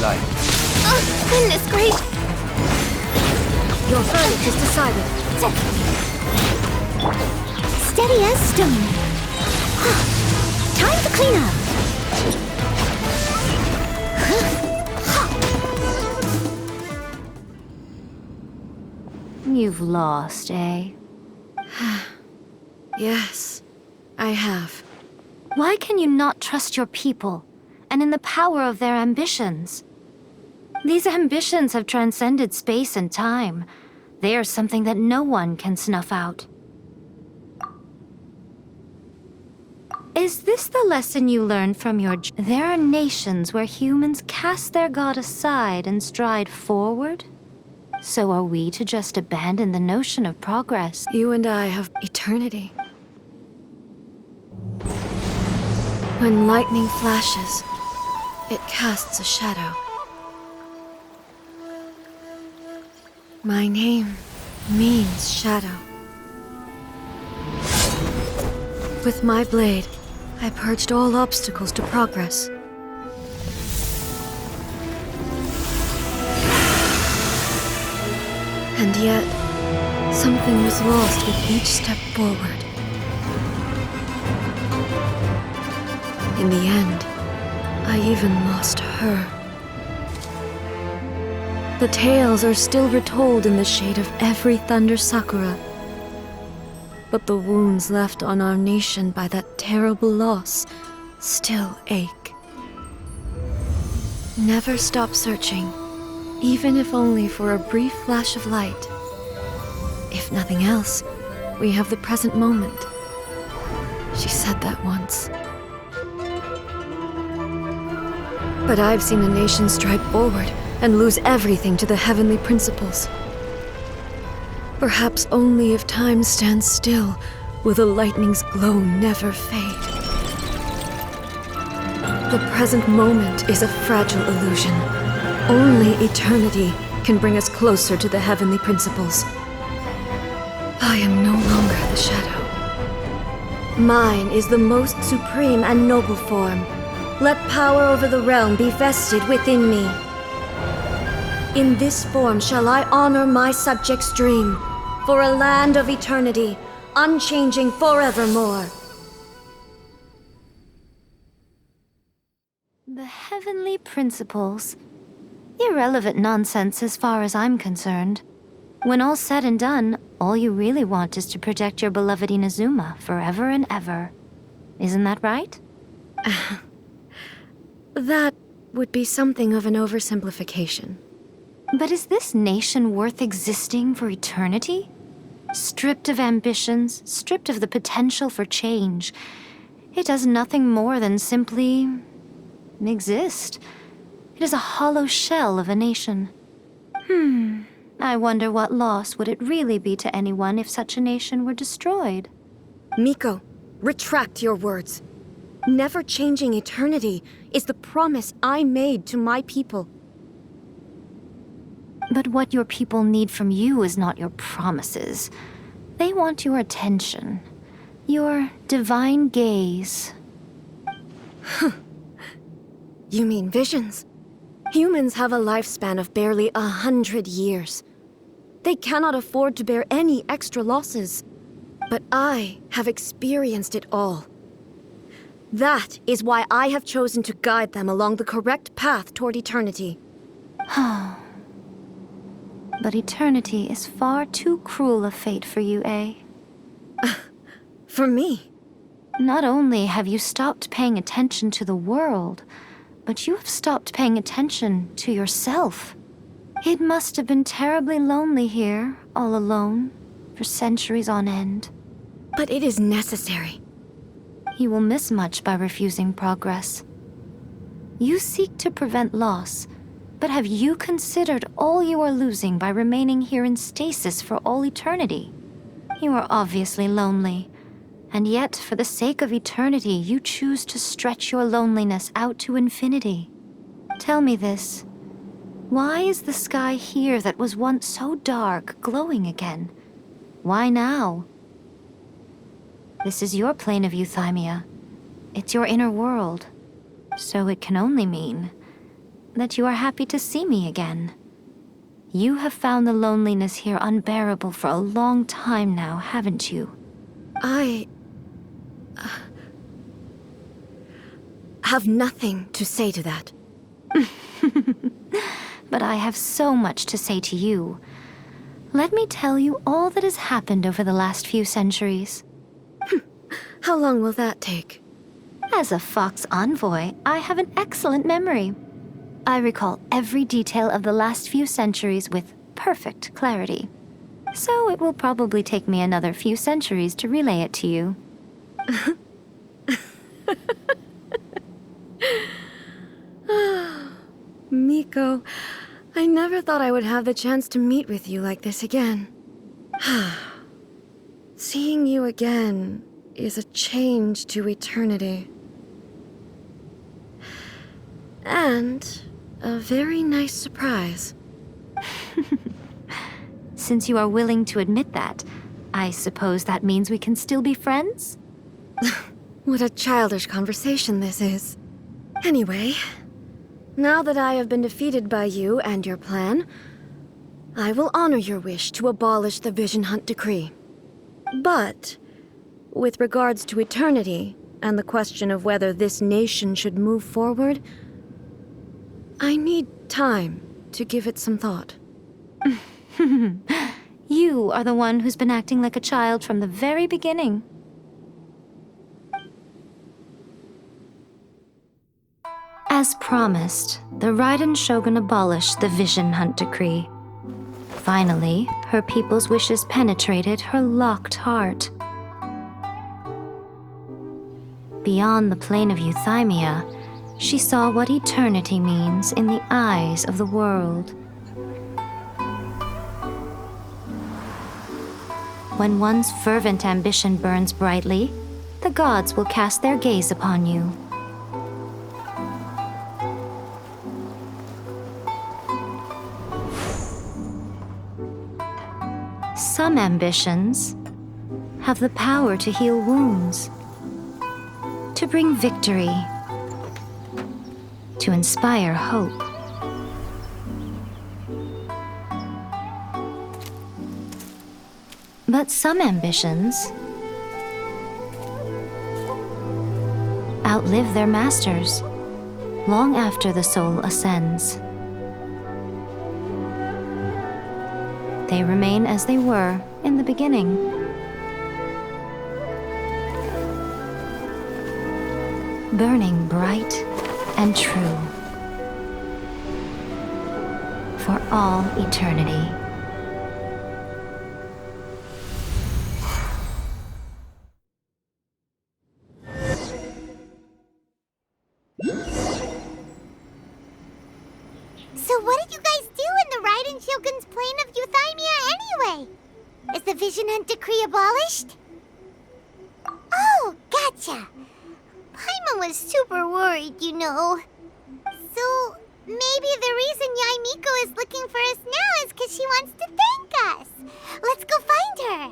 like. Oh, goodness gracious! Your verdict is decided. Steady as stone. Time to clean up. You've lost, eh? Yes, I have. Why can you not trust your people, and in the power of their ambitions? These ambitions have transcended space and time. They are something that no one can snuff out. Is this the lesson you learned from your... There are nations where humans cast their god aside and stride forward? So are we to just abandon the notion of progress? You and I have eternity. When lightning flashes, it casts a shadow. My name means shadow. With my blade, I purged all obstacles to progress. And yet, something was lost with each step forward. In the end, I even lost her. The tales are still retold in the shade of every thunder sakura. But the wounds left on our nation by that terrible loss still ache. Never stop searching, even if only for a brief flash of light. If nothing else, we have the present moment. She said that once. But I've seen a nation stride forward and lose everything to the heavenly principles. Perhaps only if time stands still will the lightning's glow never fade. The present moment is a fragile illusion. Only eternity can bring us closer to the heavenly principles. I am no longer the shadow. Mine is the most supreme and noble form. Let power over the realm be vested within me. In this form shall I honor my subjects' dream, for a land of eternity, unchanging forevermore. The heavenly principles. Irrelevant nonsense as far as I'm concerned. When all's said and done, all you really want is to protect your beloved Inazuma forever and ever. Isn't that right? That would be something of an oversimplification. But is this nation worth existing for eternity? Stripped of ambitions, stripped of the potential for change, it does nothing more than simply exist. It is a hollow shell of a nation. I wonder what loss would it really be to anyone if such a nation were destroyed? Miko, retract your words. Never changing eternity is the promise I made to my people. But what your people need from you is not your promises. They want your attention. Your divine gaze. You mean visions? Humans have a lifespan of barely 100 years. They cannot afford to bear any extra losses. But I have experienced it all. That is why I have chosen to guide them along the correct path toward eternity. But eternity is far too cruel a fate for you, eh? For me? Not only have you stopped paying attention to the world, but you have stopped paying attention to yourself. It must have been terribly lonely here, all alone, for centuries on end. But it is necessary. You will miss much by refusing progress. You seek to prevent loss, but have you considered all you are losing by remaining here in stasis for all eternity? You are obviously lonely, and yet for the sake of eternity you choose to stretch your loneliness out to infinity. Tell me this. Why is the sky here that was once so dark glowing again? Why now? This is your plane of euthymia. It's your inner world. So it can only mean that you are happy to see me again. You have found the loneliness here unbearable for a long time now, haven't you? I have nothing to say to that. But I have so much to say to you. Let me tell you all that has happened over the last few centuries. How long will that take? As a Fox envoy, I have an excellent memory. I recall every detail of the last few centuries with perfect clarity. So it will probably take me another few centuries to relay it to you. Miko, I never thought I would have the chance to meet with you like this again. Seeing you again is a change to eternity. And a very nice surprise. Since you are willing to admit that, I suppose that means we can still be friends? What a childish conversation this is. Anyway, now that I have been defeated by you and your plan, I will honor your wish to abolish the Vision Hunt Decree. But, with regards to eternity and the question of whether this nation should move forward, I need time to give it some thought. You are the one who's been acting like a child from the very beginning. As promised, the Raiden Shogun abolished the Vision Hunt Decree. Finally, her people's wishes penetrated her locked heart. Beyond the plane of Euthymia, she saw what eternity means in the eyes of the world. When one's fervent ambition burns brightly, the gods will cast their gaze upon you. Some ambitions have the power to heal wounds, to bring victory, to inspire hope. But some ambitions outlive their masters long after the soul ascends. They remain as they were in the beginning. Burning bright and true for all eternity. So what did you guys do in the Raiden Shogun's plane of Euthymia anyway? Is the Vision Hunt Decree abolished? Oh, gotcha. Paimon was super worried, you know. So maybe the reason Yae Miko is looking for us now is because she wants to thank us. Let's go find her.